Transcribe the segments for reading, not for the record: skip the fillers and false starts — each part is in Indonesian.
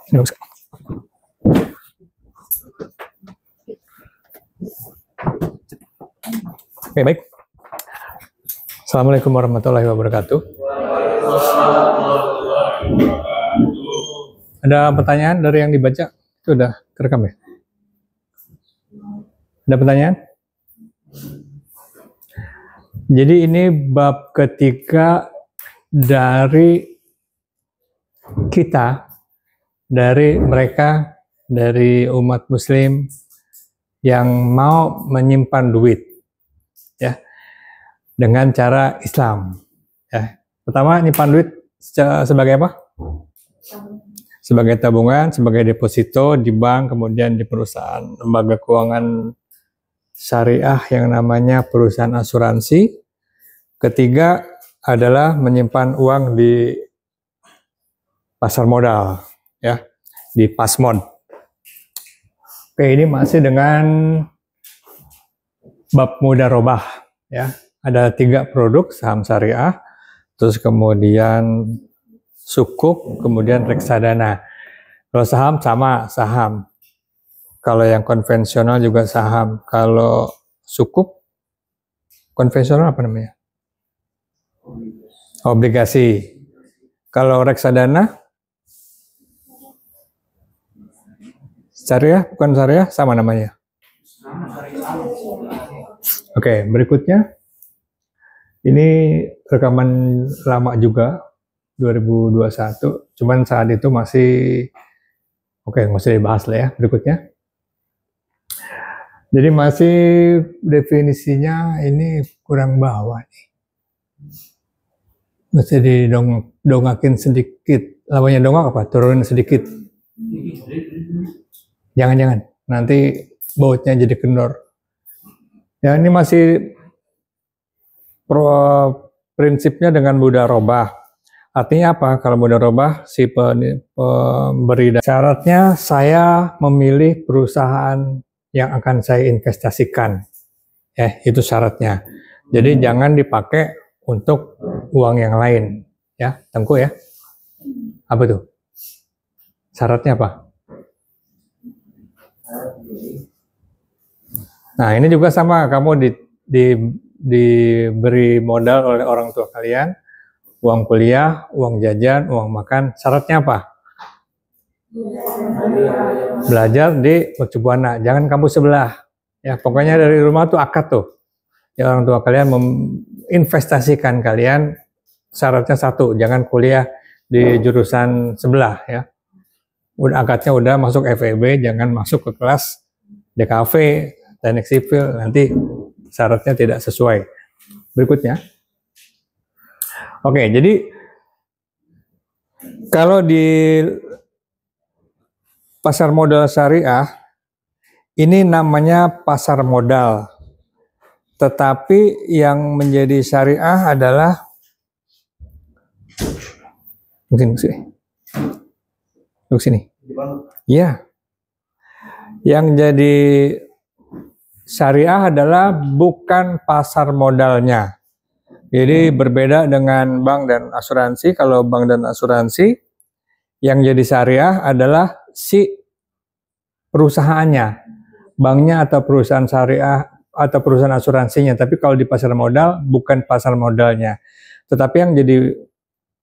Oke, baik. Assalamualaikum warahmatullahi wabarakatuh. Ada pertanyaan dari yang dibaca? Itu udah terekam ya? Ada pertanyaan? Jadi ini bab ketiga dari kita, dari mereka, dari umat muslim yang mau menyimpan duit ya dengan cara Islam ya. Pertama, nyimpan duit sebagai apa? Sebagai tabungan, sebagai deposito di bank, kemudian di perusahaan lembaga keuangan syariah yang namanya perusahaan asuransi. Ketiga adalah menyimpan uang di pasar modal ya, di Pasmod. Oke, ini masih dengan bab mudharabah ya. Ada 3 produk saham syariah, terus kemudian sukuk, kemudian reksadana. Kalau saham sama saham. Kalau yang konvensional juga saham. Kalau sukuk konvensional apa namanya? Obligasi. Kalau reksadana syariah, bukan syariah, sama namanya. Oke, berikutnya. Ini rekaman lama juga, 2021. Cuman saat itu masih, oke, nggak usah dibahas lah ya. Berikutnya. Jadi masih definisinya ini kurang bawah nih. Mesti didongakin sedikit. Lawannya dongak apa? Turunin sedikit. Jangan-jangan. Nanti bautnya jadi kendor. Ya, ini masih prinsipnya dengan mudharabah. Artinya apa? Kalau mudharabah, si pemberi syaratnya saya memilih perusahaan yang akan saya investasikan. Itu syaratnya. Jadi jangan dipakai untuk uang yang lain. Ya, Tengku ya. Apa tuh? Syaratnya apa? Nah, ini juga sama. Kamu diberi modal oleh orang tua kalian, uang kuliah, uang jajan, uang makan. Syaratnya apa? Belajar di mercubuana, jangan kampus sebelah. Ya, pokoknya dari rumah tuh akad tuh. Ya, orang tua kalian menginvestasikan kalian, syaratnya 1, jangan kuliah di jurusan sebelah ya. Udah akadnya udah masuk FEB, jangan masuk ke kelas DKV, teknik sipil, nanti syaratnya tidak sesuai. Berikutnya. Oke, jadi kalau di pasar modal syariah, ini namanya pasar modal. Tetapi yang menjadi syariah adalah mungkin sini. Duduk sini. Iya. Yang jadi syariah adalah bukan pasar modalnya. Jadi berbeda dengan bank dan asuransi. Kalau bank dan asuransi, yang jadi syariah adalah si perusahaannya, banknya atau perusahaan syariah atau perusahaan asuransinya. Tapi kalau di pasar modal, bukan pasar modalnya. Tetapi yang jadi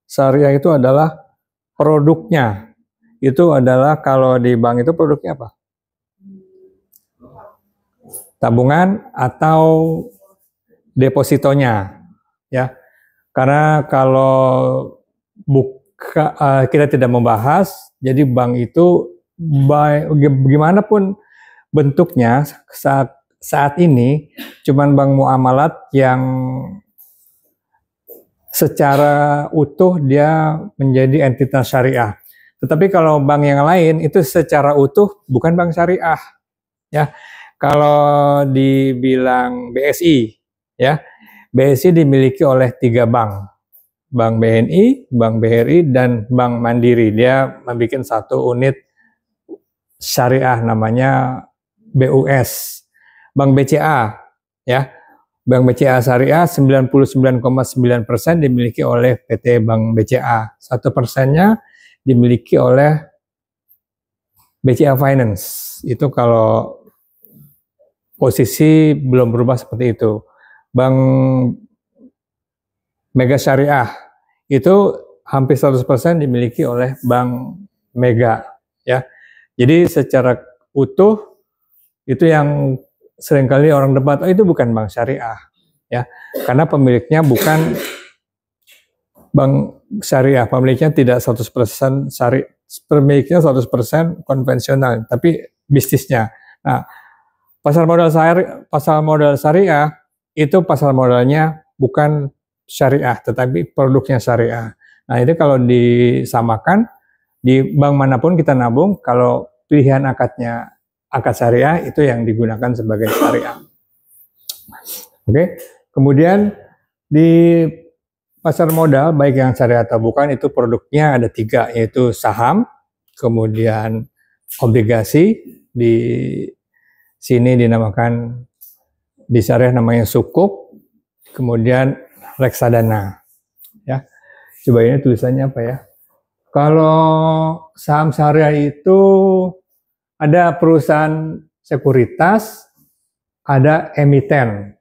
syariah itu adalah produknya. Itu adalah kalau di bank itu produknya apa? Tabungan atau depositonya. Ya, karena kalau kita tidak membahas, jadi bank itu gimana pun bentuknya saat ini, cuman bank muamalat yang secara utuh dia menjadi entitas syariah. Tetapi kalau bank yang lain itu secara utuh bukan bank syariah. Ya, kalau dibilang BSI, ya. BSI dimiliki oleh 3 bank. Bank BNI, Bank BRI, dan Bank Mandiri. Dia membuat 1 unit syariah namanya BUS. Bank BCA, ya. Bank BCA syariah 99,9% dimiliki oleh PT Bank BCA. 1%-nya dimiliki oleh BCA Finance itu kalau posisi belum berubah seperti itu. Bank Mega Syariah itu hampir 100% dimiliki oleh Bank Mega, ya. Jadi secara utuh itu yang seringkali orang debat, oh itu bukan bank syariah, ya, karena pemiliknya bukan bank syariah, pemiliknya tidak 100% syariah, pemiliknya 100% konvensional, tapi bisnisnya. Nah, pasar modal syariah itu pasar modalnya bukan syariah, tetapi produknya syariah. Nah, itu kalau disamakan di bank manapun kita nabung, kalau pilihan akadnya akad syariah itu yang digunakan sebagai syariah. Oke, kemudian di pasar modal baik yang syariah atau bukan itu produknya ada 3, yaitu saham, kemudian obligasi, di sini dinamakan di syariah namanya sukuk, kemudian reksadana. Ya, coba ini tulisannya apa ya? Kalau saham syariah itu ada perusahaan sekuritas, ada emiten,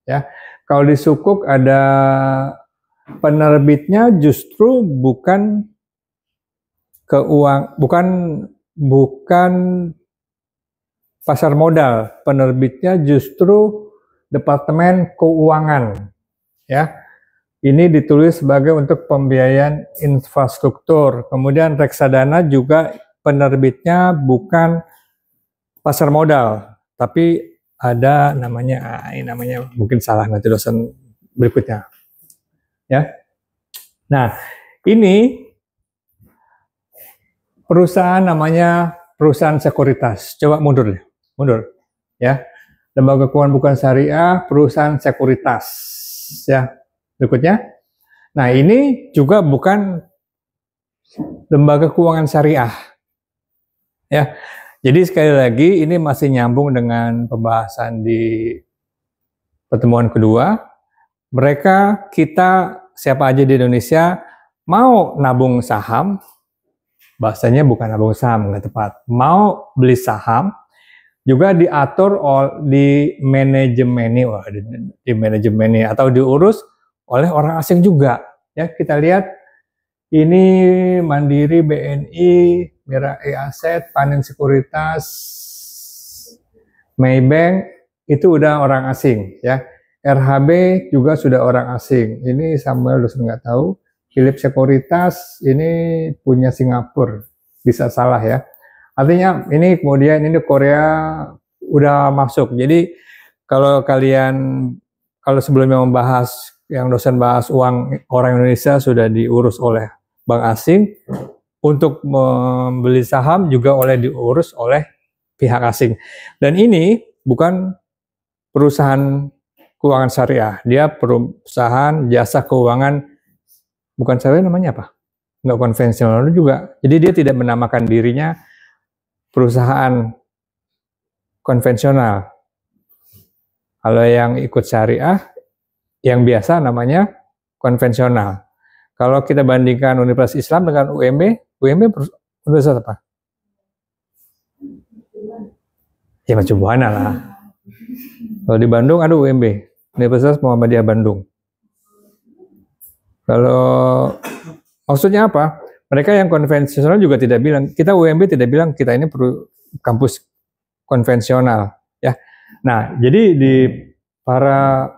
ya. Kalau di sukuk ada penerbitnya justru bukan bukan pasar modal, penerbitnya justru Departemen Keuangan, ya. Ini ditulis sebagai untuk pembiayaan infrastruktur. Kemudian reksadana juga penerbitnya bukan pasar modal, tapi ada namanya, ini namanya mungkin salah nanti dosen berikutnya, ya. Nah, ini perusahaan namanya perusahaan sekuritas. Coba mundur, ya. Lembaga keuangan bukan syariah, perusahaan sekuritas, ya. Berikutnya. Nah, ini juga bukan lembaga keuangan syariah, ya. Jadi sekali lagi ini masih nyambung dengan pembahasan di pertemuan kedua. Kita siapa aja di Indonesia mau nabung saham, bahasanya bukan nabung saham, nggak tepat. Mau beli saham juga diatur di manajemen atau diurus oleh orang asing juga, ya. Kita lihat ini Mandiri, BNI, Mirae Asset, Panin Sekuritas, Maybank itu udah orang asing, ya. RHB juga sudah orang asing. Ini Samuel dosen nggak tahu. Philip Sekuritas ini punya Singapura, bisa salah ya. Artinya ini kemudian ini Korea udah masuk. Jadi kalau sebelumnya membahas yang dosen bahas uang orang Indonesia sudah diurus oleh bank asing, untuk membeli saham juga diurus oleh pihak asing. Dan ini bukan perusahaan keuangan syariah, dia perusahaan jasa keuangan bukan syariah, namanya apa? Nggak konvensional juga. Jadi dia tidak menamakan dirinya perusahaan konvensional. Kalau yang ikut syariah, yang biasa namanya konvensional. Kalau kita bandingkan Universitas Islam dengan UMB universitas apa? Ya macam buana lah. Kalau di Bandung ada UMB, Universitas Muhammadiyah Bandung. Kalau maksudnya apa? Mereka yang konvensional juga tidak bilang, kita UMB tidak bilang kita ini kampus konvensional, ya. Nah, jadi di para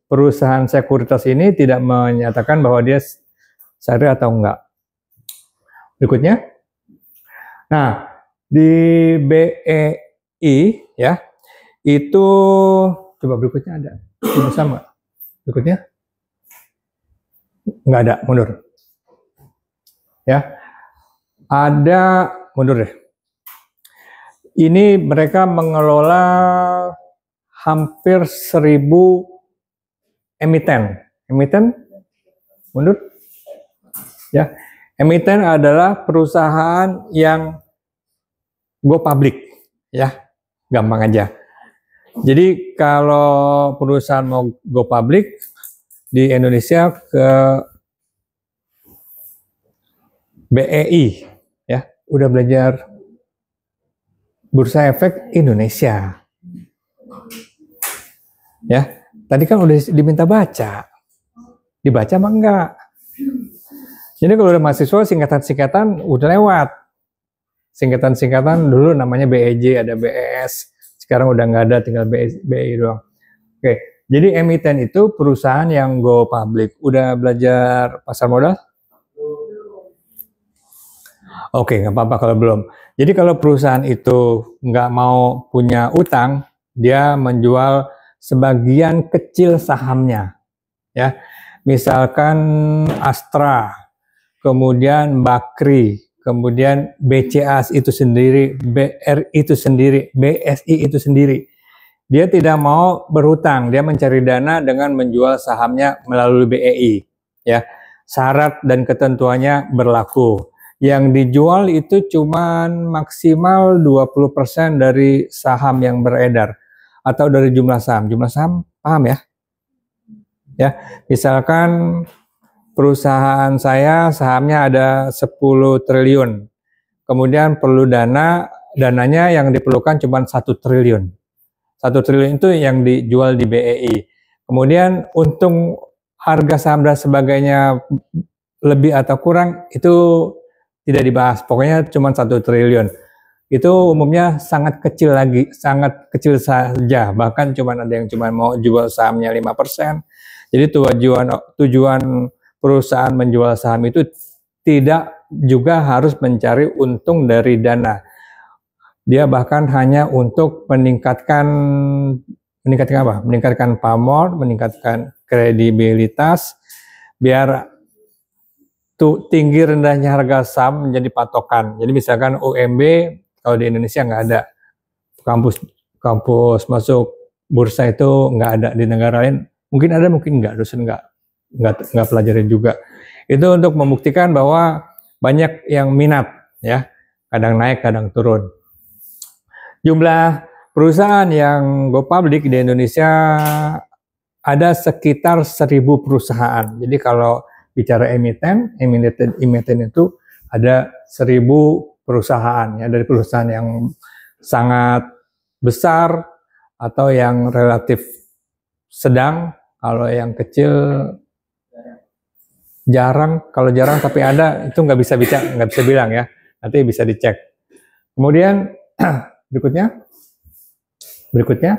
perusahaan sekuritas ini tidak menyatakan bahwa dia syariah atau enggak. Berikutnya. Nah, di BEI, ya, itu coba berikutnya ada. Ini sama. Berikutnya. Enggak ada, mundur. Ya. Ada, mundur deh. Ini mereka mengelola hampir 1000 emiten. Emiten, mundur. Ya, emiten adalah perusahaan yang go public, ya, gampang aja. Jadi kalau perusahaan mau go public di Indonesia ke BEI, ya, udah belajar Bursa Efek Indonesia. Ya, tadi kan udah diminta baca. Dibaca apa enggak? Jadi kalau udah mahasiswa singkatan-singkatan udah lewat. Singkatan-singkatan dulu namanya BEJ, ada BES. Sekarang udah nggak ada, tinggal BEI doang. Oke, jadi emiten itu perusahaan yang go public. Udah belajar pasar modal? Oke, nggak apa-apa kalau belum. Jadi kalau perusahaan itu nggak mau punya utang, dia menjual sebagian kecil sahamnya. Ya, misalkan Astra, kemudian Bakri, kemudian BCA itu sendiri, BRI itu sendiri, BSI itu sendiri. Dia tidak mau berhutang, dia mencari dana dengan menjual sahamnya melalui BEI. Ya, syarat dan ketentuannya berlaku. Yang dijual itu cuma maksimal 20% dari saham yang beredar atau dari jumlah saham. Jumlah saham paham ya? Ya, misalkan perusahaan saya sahamnya ada 10 triliun. Kemudian perlu dananya yang diperlukan cuma 1 triliun. 1 triliun itu yang dijual di BEI. Kemudian untung harga saham dan sebagainya lebih atau kurang itu tidak dibahas. Pokoknya cuma 1 triliun. Itu umumnya sangat kecil lagi, sangat kecil saja. Bahkan cuma ada yang cuma mau jual sahamnya 5%. Jadi tujuan perusahaan menjual saham itu tidak juga harus mencari untung dari dana. Dia bahkan hanya untuk meningkatkan apa? Meningkatkan pamor, meningkatkan kredibilitas, biar tinggi rendahnya harga saham menjadi patokan. Jadi misalkan UMB kalau di Indonesia nggak ada, kampus masuk bursa itu nggak ada, di negara lain mungkin ada, mungkin nggak, dosen nggak pelajari juga. Itu untuk membuktikan bahwa banyak yang minat, ya, kadang naik kadang turun. Jumlah perusahaan yang go public di Indonesia ada sekitar 1.000 perusahaan. Jadi kalau bicara emiten itu ada 1.000 perusahaan, ya, dari perusahaan yang sangat besar atau yang relatif sedang. Kalau yang kecil jarang, kalau jarang tapi ada itu nggak bisa bilang ya, nanti bisa dicek. Kemudian berikutnya,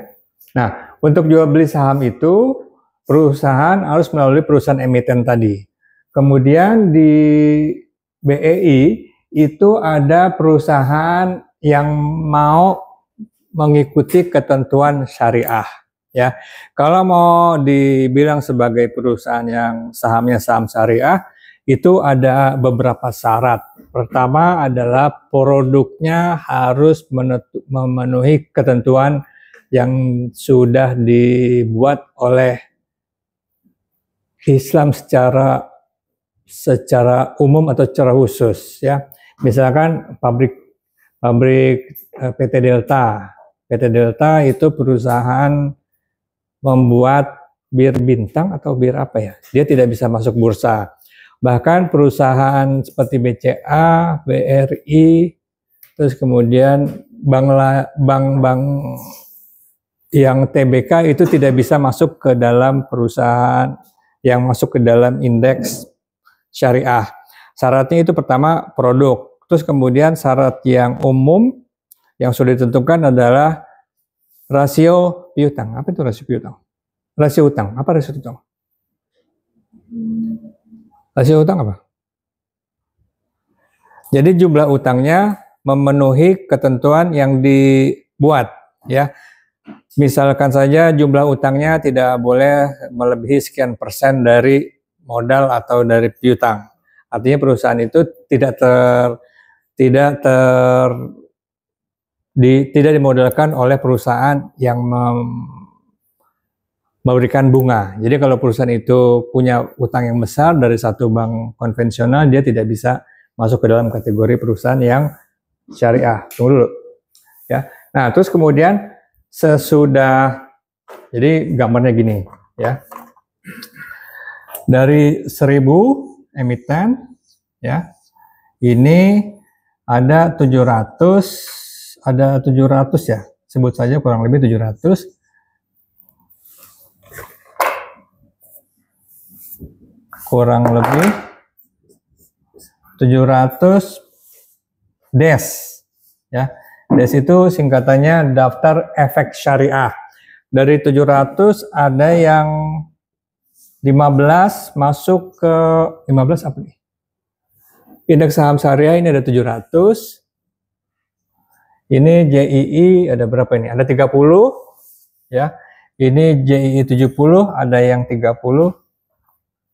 nah, untuk jual beli saham itu perusahaan harus melalui perusahaan emiten tadi. Kemudian di BEI itu ada perusahaan yang mau mengikuti ketentuan syariah, ya. Kalau mau dibilang sebagai perusahaan yang sahamnya saham syariah, itu ada beberapa syarat. Pertama adalah produknya harus memenuhi ketentuan yang sudah dibuat oleh Islam secara umum atau secara khusus, ya. Misalkan pabrik PT Delta. PT Delta itu perusahaan membuat bir bintang atau bir apa ya? Dia tidak bisa masuk bursa. Bahkan perusahaan seperti BCA, BRI, terus kemudian bank yang TBK itu tidak bisa masuk ke dalam perusahaan yang masuk ke dalam indeks syariah. Syaratnya itu pertama produk, terus kemudian syarat yang umum yang sudah ditentukan adalah rasio piutang. Apa itu rasio piutang? Rasio utang. Apa rasio utang? Rasio utang apa? Jadi jumlah utangnya memenuhi ketentuan yang dibuat, ya. Misalkan saja jumlah utangnya tidak boleh melebihi sekian persen dari modal atau dari piutang. Artinya perusahaan itu tidak dimodalkan oleh perusahaan yang memberikan bunga. Jadi kalau perusahaan itu punya utang yang besar dari satu bank konvensional, dia tidak bisa masuk ke dalam kategori perusahaan yang syariah. Tunggu dulu, ya. Nah, terus kemudian jadi gambarnya gini, ya. Dari 1.000 emiten, ya, ini ada 700 ada 700 ya, sebut saja kurang lebih 700. Kurang lebih 700 DES ya. DES itu singkatannya daftar efek syariah. Dari 700 ada yang 15 masuk ke 15 apa nih? Indeks saham syariah ini ada 700. Ini JII ada berapa ini? Ada 30 ya. Ini JII 70 ada yang 30.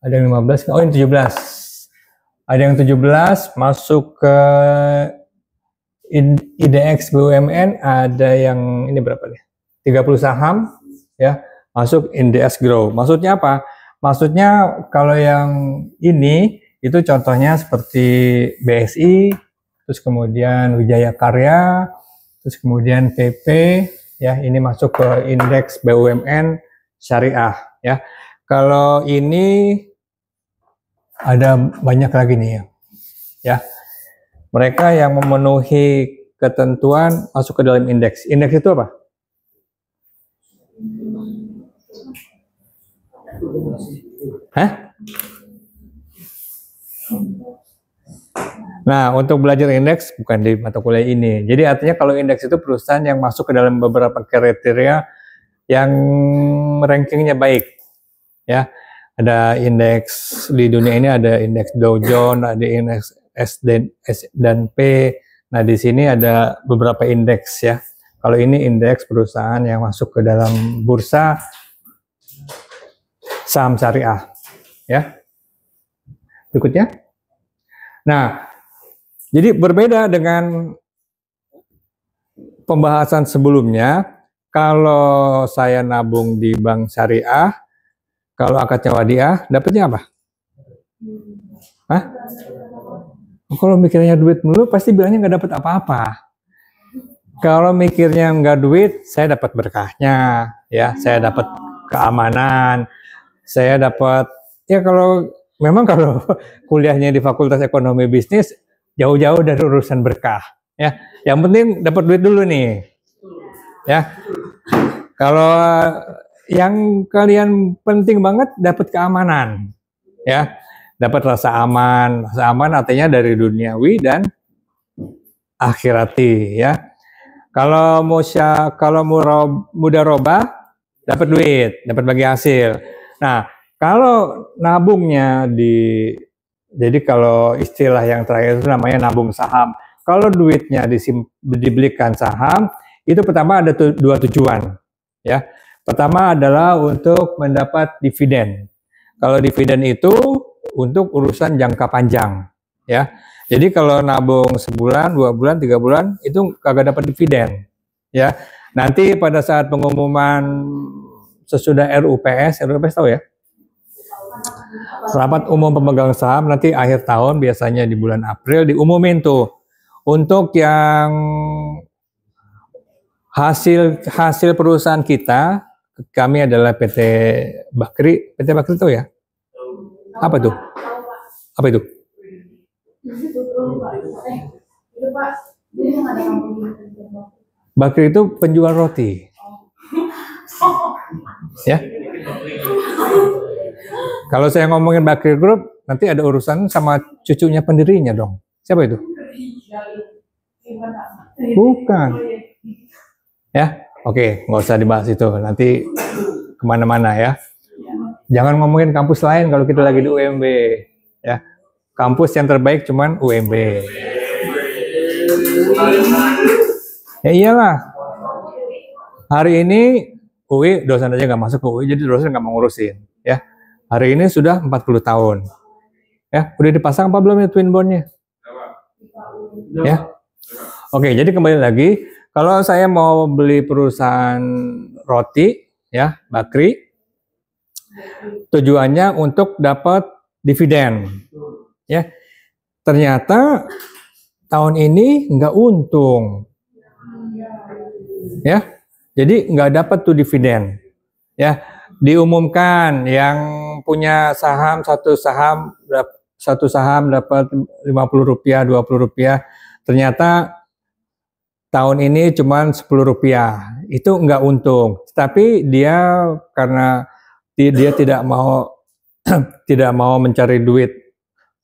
Ada yang 15, oh ini 17. Ada yang 17 masuk ke IDX BUMN, ada yang ini berapa nih? 30 saham ya, masuk IDX Grow. Maksudnya apa? Maksudnya kalau yang ini itu contohnya seperti BSI, terus kemudian Wijaya Karya, terus kemudian PP ya, ini masuk ke indeks BUMN syariah ya. Kalau ini ada banyak lagi nih ya. Mereka yang memenuhi ketentuan masuk ke dalam indeks. Indeks itu apa? Hah? Nah, untuk belajar indeks bukan di mata kuliah ini. Jadi artinya kalau indeks itu perusahaan yang masuk ke dalam beberapa kriteria yang rankingnya baik ya. Ada indeks di dunia ini, ada indeks Dow Jones, ada indeks S dan P. Nah, di sini ada beberapa indeks ya. Kalau ini indeks perusahaan yang masuk ke dalam bursa saham syariah ya. Berikutnya. Nah, jadi berbeda dengan pembahasan sebelumnya. Kalau saya nabung di bank syariah, kalau akadnya wadiah, dapatnya apa? Hah? Kalau mikirnya duit mulu, pasti bilangnya nggak dapat apa-apa. Kalau mikirnya nggak duit, saya dapat berkahnya, ya, saya dapat keamanan, saya dapat, ya kalau memang kalau kuliahnya di Fakultas Ekonomi Bisnis, jauh-jauh dari urusan berkah, ya. Yang penting dapat duit dulu nih, ya. Kalau yang kalian penting banget dapat keamanan, ya, dapat rasa aman. Rasa aman artinya dari duniawi dan akhirati, ya. Kalau mudharabah dapat duit, dapat bagi hasil. Nah, kalau nabungnya jadi kalau istilah yang terakhir itu namanya nabung saham. Kalau duitnya dibelikan saham, itu pertama ada dua tujuan, ya. Pertama adalah untuk mendapat dividen. Kalau dividen itu untuk urusan jangka panjang, ya. Jadi kalau nabung sebulan, 2 bulan, 3 bulan itu kagak dapat dividen, ya. Nanti pada saat pengumuman sesudah RUPS tahu ya? Rapat umum pemegang saham nanti akhir tahun biasanya di bulan April diumumin tuh untuk yang hasil perusahaan kita. Kami adalah PT Bakri. PT Bakri tahu ya? Apa tuh? Apa itu? Bakri itu penjual roti. Ya. Kalau saya ngomongin Bakri Group, nanti ada urusan sama cucunya pendirinya dong. Siapa itu? Bukan. Ya, oke, nggak usah dibahas itu. Nanti kemana-mana ya. Jangan ngomongin kampus lain kalau kita lagi di UMB. Ya, kampus yang terbaik cuman UMB. Ya iyalah. Hari ini UI dosen aja nggak masuk ke UI, jadi dosen nggak mau ngurusin. Ya, hari ini sudah 40 tahun. Ya, udah dipasang apa belum ya twin bondnya? Ya, oke. Jadi kembali lagi. Kalau saya mau beli perusahaan roti, ya, Bakri, tujuannya untuk dapat dividen, ya. Ternyata tahun ini nggak untung, ya. Jadi nggak dapat tuh dividen, ya. Diumumkan yang punya saham satu saham dapat Rp50, Rp20. Ternyata tahun ini cuma Rp10, itu nggak untung. Tapi dia karena dia tidak mau tidak mau mencari duit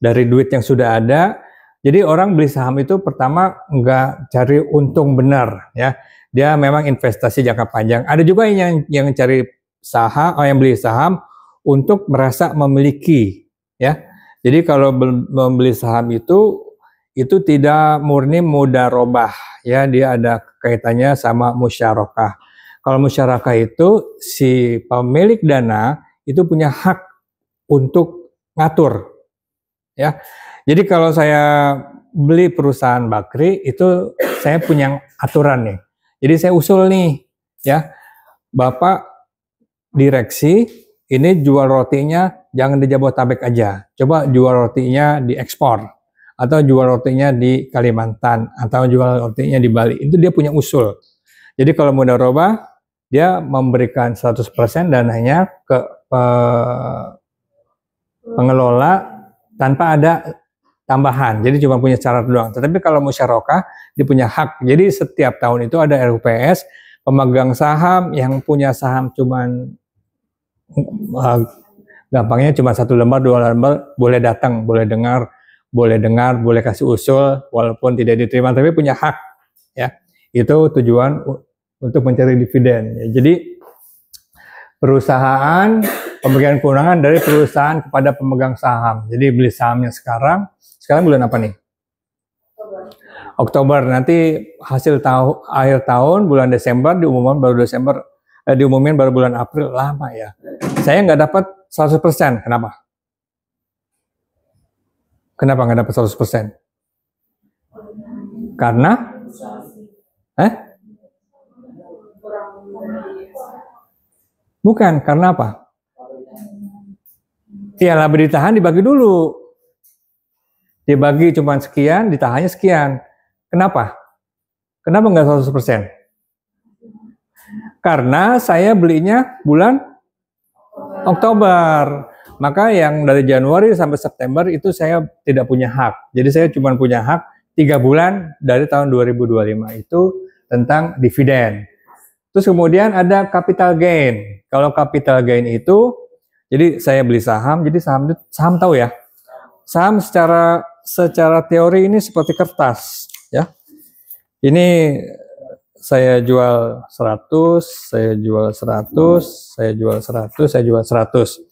dari duit yang sudah ada, jadi orang beli saham itu pertama nggak cari untung benar, ya. Dia memang investasi jangka panjang. Ada juga yang cari saham, yang beli saham untuk merasa memiliki, ya. Jadi kalau membeli saham itu tidak murni mudharabah, ya, dia ada kaitannya sama musyarakah. Kalau musyarakah itu si pemilik dana itu punya hak untuk ngatur, ya. Jadi kalau saya beli perusahaan Bakri itu saya punya aturan nih. Jadi saya usul nih, ya, Bapak direksi ini jual rotinya jangan di Jabodetabek aja, coba jual rotinya di ekspor, atau jual rotinya di Kalimantan, atau jual rotinya di Bali. Itu dia punya usul. Jadi kalau mudharabah, dia memberikan 100% dananya ke pengelola tanpa ada tambahan. Jadi cuma punya syarat doang. Tetapi kalau musyarakah, dia punya hak. Jadi setiap tahun itu ada RUPS, pemegang saham yang punya saham cuman gampangnya cuma 1 lembar, 2 lembar, boleh datang, boleh dengar, boleh kasih usul, walaupun tidak diterima, tapi punya hak, ya. Itu tujuan untuk mencari dividen. Ya. Jadi perusahaan pembagian keuntungan dari perusahaan kepada pemegang saham. Jadi beli sahamnya sekarang bulan apa nih? Oktober. Nanti hasil akhir tahun bulan Desember diumumin baru bulan April, lama ya. Saya nggak dapat 100%. Kenapa? Kenapa nggak dapat 100%? Karena bukan, karena apa? Ya, laba ditahan dibagi dulu. Dibagi cuma sekian, ditahannya sekian. Kenapa? Kenapa nggak 100%? Karena saya belinya bulan Oktober. Maka yang dari Januari sampai September itu saya tidak punya hak. Jadi saya cuma punya hak 3 bulan dari tahun 2025 itu tentang dividen. Terus kemudian ada capital gain. Kalau capital gain itu, jadi saya beli saham, jadi saham tahu ya. Saham secara teori ini seperti kertas, ya. Ini saya jual 100, saya jual 100, saya jual 100, saya jual 100.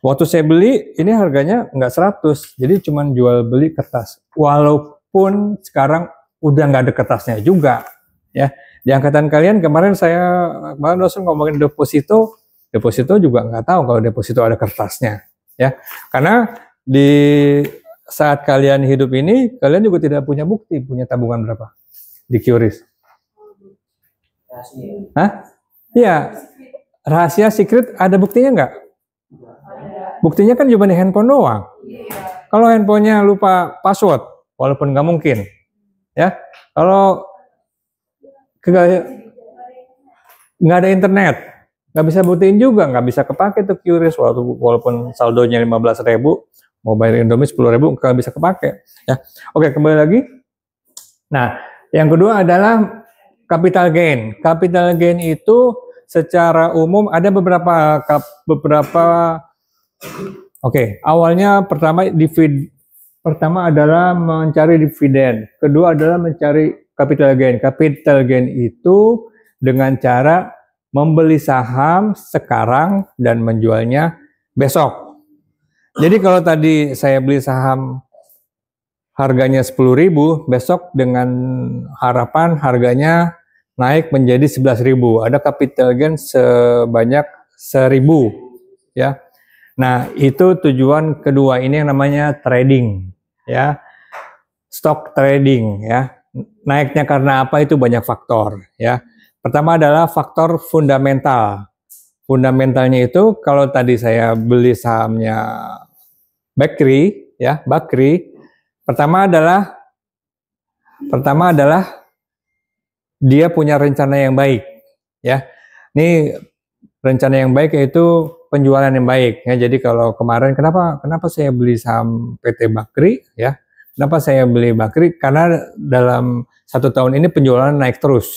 Waktu saya beli, ini harganya nggak 100, jadi cuma jual beli kertas. Walaupun sekarang udah nggak ada kertasnya juga, ya. Di angkatan kalian kemarin dosen ngomongin deposito juga nggak tahu kalau deposito ada kertasnya, ya. Karena di saat kalian hidup ini, kalian juga tidak punya bukti punya tabungan berapa di QRIS. Hah? Iya, rahasia secret ada buktinya nggak? Buktinya kan cuma di handphone doang. Kalau handphonenya lupa password, walaupun nggak mungkin, ya. Kalau nggak ada internet, nggak bisa buktiin juga, nggak bisa kepake tuh QRIS, walaupun saldonya 15.000, mau bayar Indomie 10.000, nggak bisa kepake, ya. Oke, kembali lagi. Nah, yang kedua adalah capital gain. Capital gain itu secara umum ada beberapa. Oke, awalnya pertama adalah mencari dividen, kedua adalah mencari capital gain. Capital gain itu dengan cara membeli saham sekarang dan menjualnya besok. Jadi kalau tadi saya beli saham harganya 10.000, besok dengan harapan harganya naik menjadi 11.000. Ada capital gain sebanyak 1.000, ya. Nah, itu tujuan kedua, ini yang namanya trading, ya. Stock trading, ya. Naiknya karena apa, itu banyak faktor, ya. Pertama adalah faktor fundamental. Fundamentalnya itu kalau tadi saya beli sahamnya Bakri, ya, Bakri. Pertama adalah dia punya rencana yang baik, ya. Ini rencana yang baik yaitu penjualan yang baik, ya. Jadi kalau kemarin kenapa saya beli saham PT Bakri, ya? Kenapa saya beli Bakri? Karena dalam 1 tahun ini penjualan naik terus.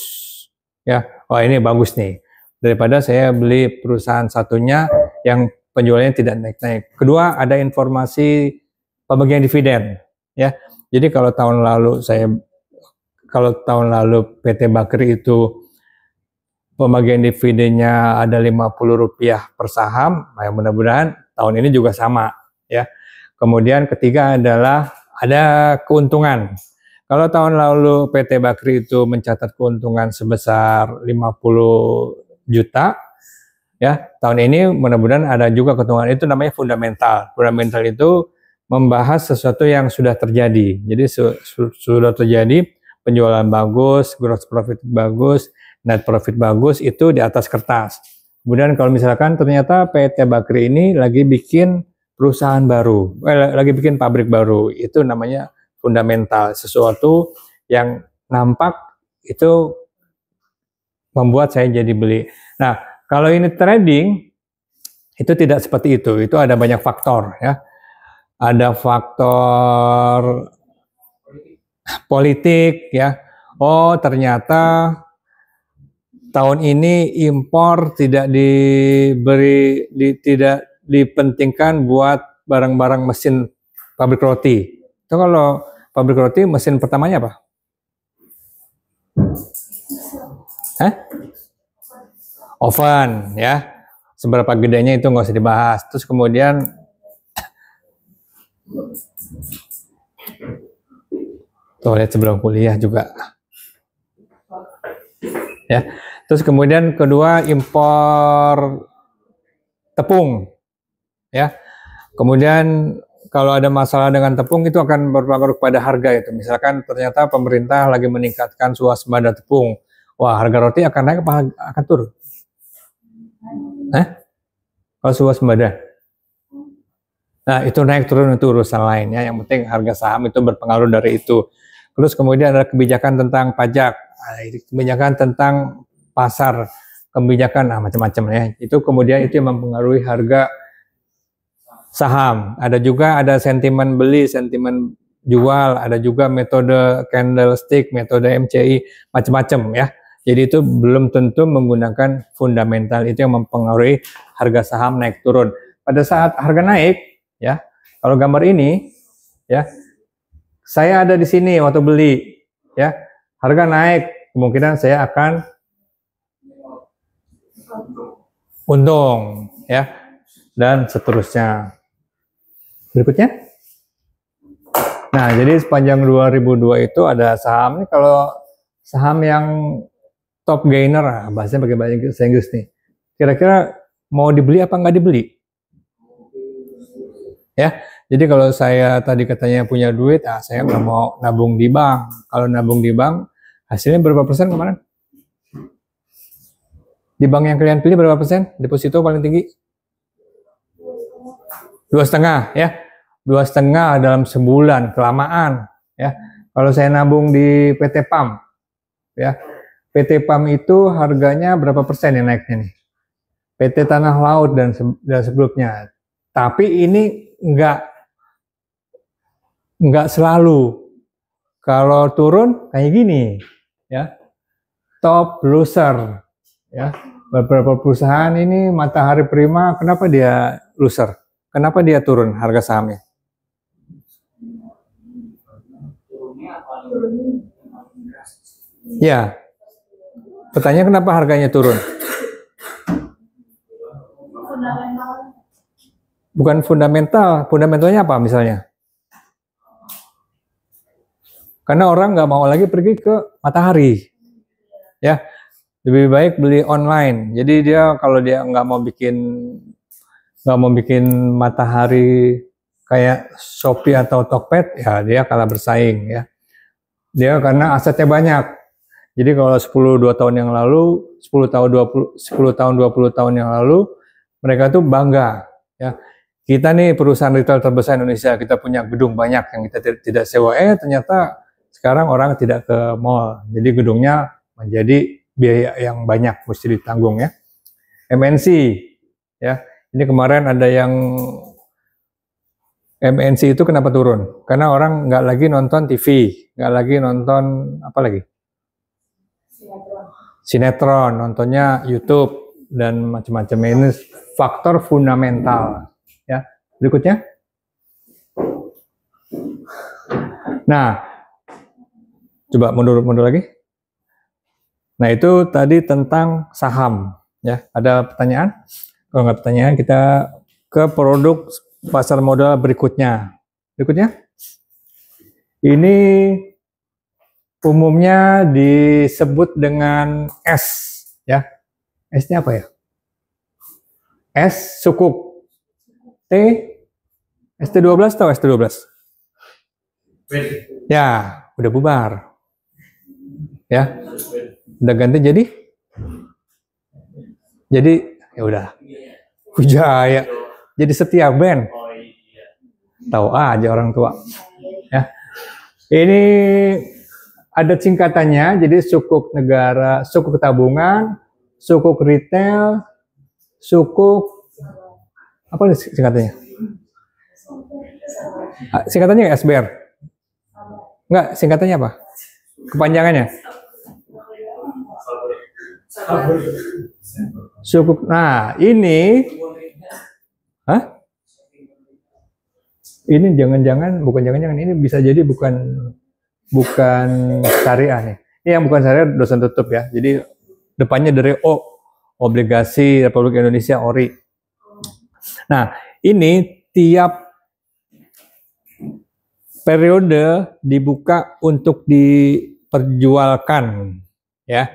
Ya, wah ini bagus nih. Daripada saya beli perusahaan satunya yang penjualannya tidak naik-naik. Kedua, ada informasi pembagian dividen. Ya, jadi kalau tahun lalu PT Bakri itu pembagian dividennya ada Rp50 per saham, nah mudah-mudahan tahun ini juga sama ya. Kemudian ketiga adalah ada keuntungan. Kalau tahun lalu PT Bakri itu mencatat keuntungan sebesar 50 juta ya, tahun ini mudah-mudahan ada juga keuntungan. Itu namanya fundamental. Fundamental itu membahas sesuatu yang sudah terjadi. Jadi sudah terjadi, penjualan bagus, gross profit bagus, net profit bagus, itu di atas kertas. Kemudian kalau misalkan ternyata PT Bakri ini lagi bikin perusahaan baru, lagi bikin pabrik baru, itu namanya fundamental. Sesuatu yang nampak itu membuat saya jadi beli. Nah, kalau ini trading, itu tidak seperti itu. Itu ada banyak faktor ya. Ada faktor politik ya. Oh, ternyata tahun ini impor tidak tidak dipentingkan buat barang-barang mesin pabrik roti. Itu kalau pabrik roti mesin pertamanya apa? Oven ya. Seberapa gedenya itu nggak usah dibahas. Terus kemudian toilet sebelum kuliah juga ya. Terus kemudian kedua, impor tepung ya. Kemudian kalau ada masalah dengan tepung itu akan berpengaruh pada harga itu. Misalkan ternyata pemerintah lagi meningkatkan swasembada tepung, wah harga roti akan naik apa akan turun? Kalau swasembada, nah itu naik turun itu urusan lainnya. Yang penting harga saham itu berpengaruh dari itu. Terus kemudian ada kebijakan tentang pajak, kebijakan tentang pasar, kebijakan macam-macam ya. Itu kemudian itu yang mempengaruhi harga saham. Ada juga sentimen beli, sentimen jual, ada juga metode candlestick, metode MCI, macam-macam ya. Jadi itu belum tentu menggunakan fundamental, itu yang mempengaruhi harga saham naik turun. Pada saat harga naik ya, kalau gambar ini ya, saya ada di sini waktu beli ya, harga naik, kemungkinan saya akan untung ya, dan seterusnya. Berikutnya. Nah, jadi sepanjang 2002 itu ada saham nih, kalau saham yang top gainer, bahasanya pakai bahasa Inggris nih. Kira-kira mau dibeli apa nggak dibeli? Ya, jadi kalau saya tadi katanya punya duit, saya nggak mau nabung di bank. Kalau nabung di bank, hasilnya berapa persen kemarin? Di bank yang kalian pilih berapa persen? Deposito paling tinggi? 2,5 ya. 2,5 dalam sebulan, kelamaan ya. Kalau saya nabung di PT PAM ya, PT PAM itu harganya berapa persen yang naiknya nih? PT Tanah Laut dan sebelumnya. Tapi ini nggak selalu. Kalau turun kayak gini ya, top loser ya. Beberapa perusahaan ini, Matahari Prima, kenapa dia loser? Kenapa dia turun harga sahamnya? Ya, pertanyaan kenapa harganya turun? Bukan fundamental, fundamentalnya apa misalnya? Karena orang nggak mau lagi pergi ke Matahari, ya lebih baik beli online. Jadi dia kalau dia nggak mau bikin Matahari kayak Shopee atau Tokped, ya dia kalah bersaing ya. Dia karena asetnya banyak. Jadi kalau 10 tahun yang lalu, 10 tahun 20 tahun yang lalu, mereka tuh bangga ya. Kita nih perusahaan retail terbesar Indonesia, kita punya gedung banyak yang kita tidak sewa. Ternyata sekarang orang tidak ke mall. Jadi gedungnya menjadi biaya yang banyak mesti ditanggung ya. MNC ya. Ini kemarin ada yang MNC itu kenapa turun? Karena orang nggak lagi nonton TV, nggak lagi nonton apa lagi? Sinetron, nontonnya YouTube dan macam-macam. Ini faktor fundamental. Ya, berikutnya. Nah, coba mundur lagi. Nah, itu tadi tentang saham. Ya, ada pertanyaan? Kalau nggak pertanyaan, kita ke produk pasar modal berikutnya. Ini umumnya disebut dengan S, ya. S-nya apa ya? S sukuk. T, ST12 atau ST12? Ya, udah bubar. Ya, udah ganti jadi ya udah. Wijaya. Jadi Setia Band. Tahu aja orang tua. Ya. Ini ada singkatannya, jadi sukuk negara, sukuk tabungan, sukuk retail, sukuk apa singkatannya? Singkatannya SBR? Enggak, singkatannya apa? Kepanjangannya? Sukuk. Nah, ini ini jangan-jangan ini bisa jadi bukan syariah nih. Ini yang bukan syariah dosen tutup ya. Jadi depannya dari O, obligasi Republik Indonesia ORI. Nah, ini tiap periode dibuka untuk diperjualkan ya.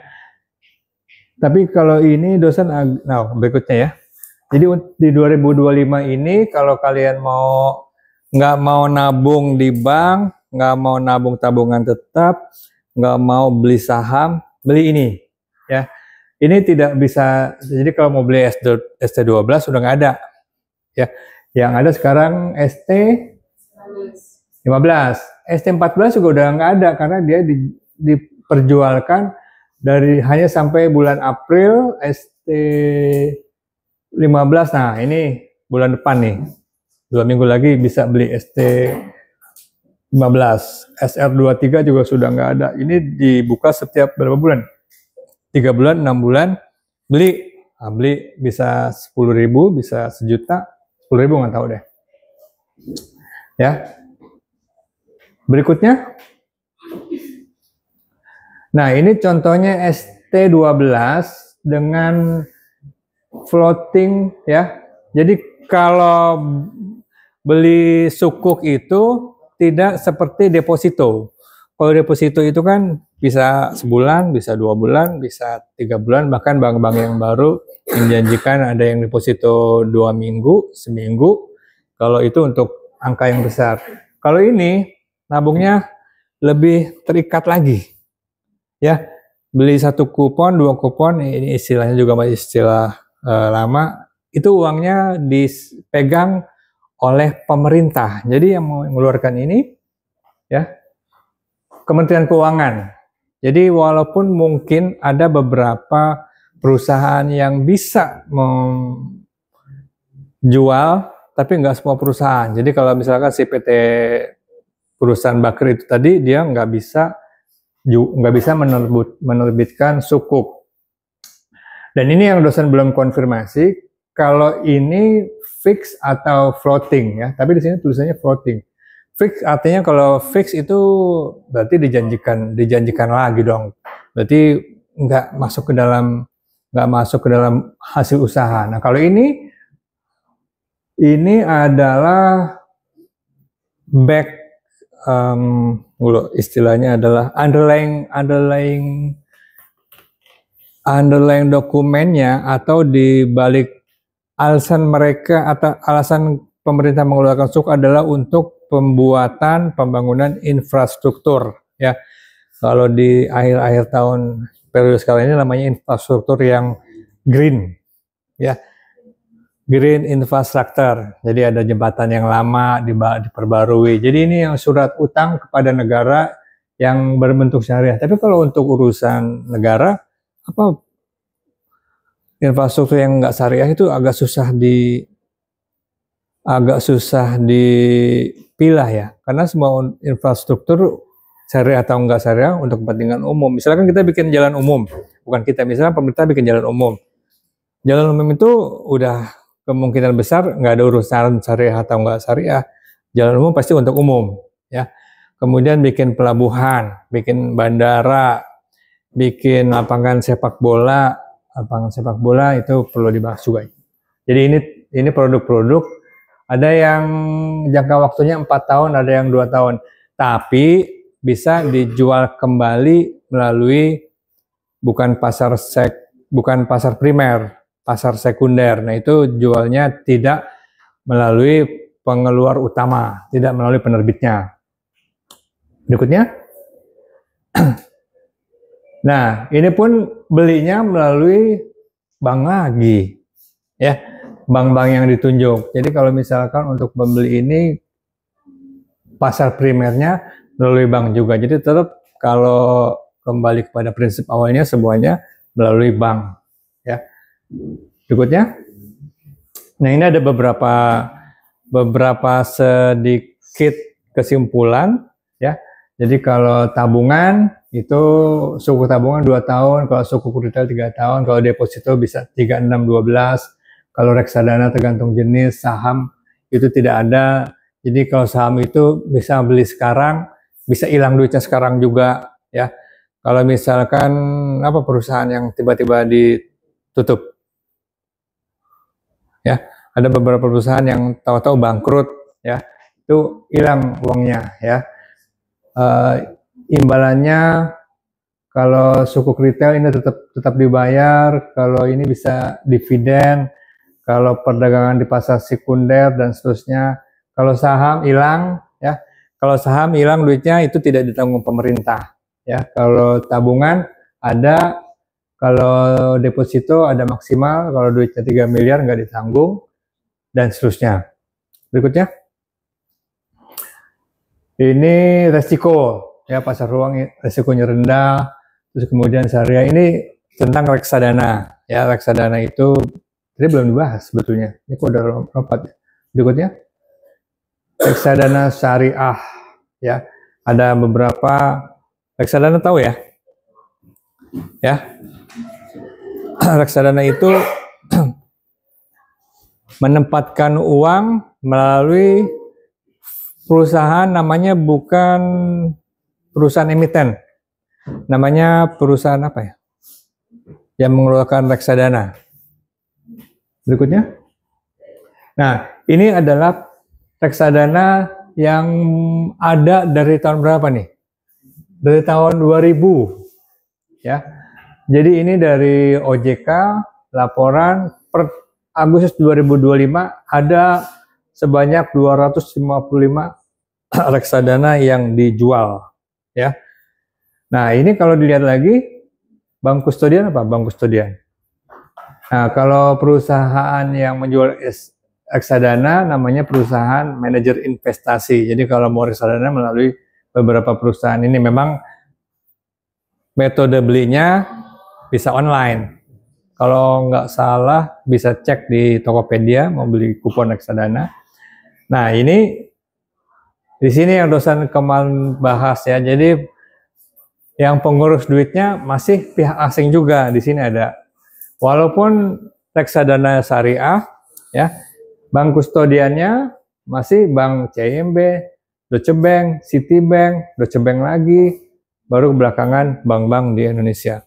Tapi kalau ini dosen, nah berikutnya ya. Jadi di 2025 ini kalau kalian nggak mau nabung di bank, nggak mau nabung tabungan tetap, nggak mau beli saham, beli ini ya. Ini tidak bisa, jadi kalau mau beli ST12 sudah nggak ada ya. Yang ada sekarang ST15, ST14 juga udah nggak ada karena dia diperjualkan dari hanya sampai bulan April. ST15, nah ini bulan depan nih, 2 minggu lagi bisa beli ST15. SR23 juga sudah nggak ada. Ini dibuka setiap berapa bulan? 3 bulan, 6 bulan beli. Nah, beli bisa 10.000, bisa sejuta, 10.000 nggak tahu deh. Ya. Berikutnya. Nah, ini contohnya ST12 dengan floating ya. Jadi kalau beli sukuk itu tidak seperti deposito. Kalau deposito itu kan bisa sebulan, bisa 2 bulan, bisa 3 bulan, bahkan bank-bank yang baru menjanjikan ada yang deposito 2 minggu, seminggu. Kalau itu untuk angka yang besar. Kalau ini nabungnya lebih terikat lagi. Ya, beli 1 kupon, 2 kupon, ini istilahnya juga masih istilah lama. Itu uangnya dipegang oleh pemerintah. Jadi yang mengeluarkan ini ya Kementerian Keuangan. Jadi walaupun mungkin ada beberapa perusahaan yang bisa menjual, tapi nggak semua perusahaan. Jadi kalau misalkan si PT perusahaan Bakri itu tadi dia nggak bisa menerbitkan sukuk. Dan ini yang dosen belum konfirmasi, kalau ini fix atau floating ya. Tapi di sini tulisannya floating. Fix artinya kalau fix itu berarti dijanjikan lagi dong. Berarti nggak masuk ke dalam hasil usaha. Nah kalau ini adalah back, istilahnya adalah underlying dokumennya, atau di balik alasan mereka atau alasan pemerintah mengeluarkan sukuk adalah untuk pembangunan infrastruktur ya. Kalau di akhir-akhir tahun periode sekarang ini namanya infrastruktur yang green ya. Green infrastructure. Jadi ada jembatan yang lama diperbarui. Jadi ini yang surat utang kepada negara yang berbentuk syariah. Tapi kalau untuk urusan negara, infrastruktur yang nggak syariah itu agak susah agak susah dipilah ya, karena semua infrastruktur syariah atau enggak syariah untuk kepentingan umum. Misalkan kita bikin jalan umum, bukan kita, misalnya pemerintah bikin jalan umum. Jalan umum itu udah kemungkinan besar nggak ada urusan syariah atau enggak syariah. Jalan umum pasti untuk umum, ya. Kemudian bikin pelabuhan, bikin bandara, bikin lapangan sepak bola itu perlu dibahas juga. Jadi ini produk-produk, ada yang jangka waktunya 4 tahun, ada yang 2 tahun, tapi bisa dijual kembali melalui bukan pasar primer, pasar sekunder. Nah, itu jualnya tidak melalui pengeluar utama, tidak melalui penerbitnya. Berikutnya. Nah, ini pun belinya melalui bank lagi, ya, bank-bank yang ditunjuk. Jadi kalau misalkan untuk membeli ini pasar primernya melalui bank juga. Jadi tetap kalau kembali kepada prinsip awalnya semuanya melalui bank, ya. Berikutnya. Nah, ini ada beberapa sedikit kesimpulan, ya. Jadi kalau tabungan itu suku tabungan 2 tahun, kalau suku retail 3 tahun, kalau deposito bisa 3, 6, 12. Kalau reksadana tergantung jenis, saham itu tidak ada. Jadi kalau saham itu bisa beli sekarang, bisa hilang duitnya sekarang juga, ya. Kalau misalkan apa perusahaan yang tiba-tiba ditutup, ya, ada beberapa perusahaan yang tahu-tahu bangkrut, ya, itu hilang uangnya, ya. Imbalannya kalau suku retail ini tetap dibayar, kalau ini bisa dividen, kalau perdagangan di pasar sekunder dan seterusnya. Kalau saham hilang, ya, kalau saham hilang duitnya itu tidak ditanggung pemerintah, ya. Kalau tabungan ada, kalau deposito ada maksimal, kalau duitnya 3 miliar nggak ditanggung dan seterusnya. Berikutnya. Ini resiko, ya, pasar uang resikonya rendah. Terus kemudian syariah ini tentang reksadana, ya. Reksadana itu tadi belum dibahas sebetulnya, ini kok udah lompat. Berikutnya, reksadana syariah, ya. Ada beberapa reksadana, tahu ya, ya. Reksadana itu menempatkan uang melalui perusahaan, namanya bukan perusahaan emiten, namanya perusahaan apa ya, yang mengeluarkan reksadana. Berikutnya. Nah, ini adalah reksadana yang ada dari tahun berapa nih? Dari tahun 2000, ya. Jadi ini dari OJK, laporan per Agustus 2025 ada sebanyak 255 reksadana yang dijual, ya. Nah, ini kalau dilihat lagi, bank kustodian apa? Bank kustodian. Nah, kalau perusahaan yang menjual reksadana namanya perusahaan manajer investasi. Jadi kalau mau reksadana melalui beberapa perusahaan ini, memang metode belinya bisa online. Kalau nggak salah bisa cek di Tokopedia mau beli kupon reksadana. Nah, ini di sini yang dosen kemarin bahas, ya. Jadi yang pengurus duitnya masih pihak asing juga di sini ada. Walaupun reksadana syariah, ya, bank kustodiannya masih Bank CIMB, Deutsche Bank, Citibank, Deutsche Bank lagi, baru belakangan bank-bank di Indonesia.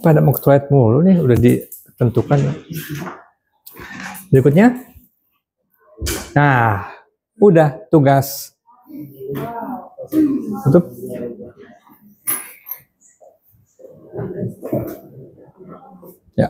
Pada mau ke toilet mulu nih, udah ditentukan. Berikutnya. Nah, udah tugas. Tutup. Ya.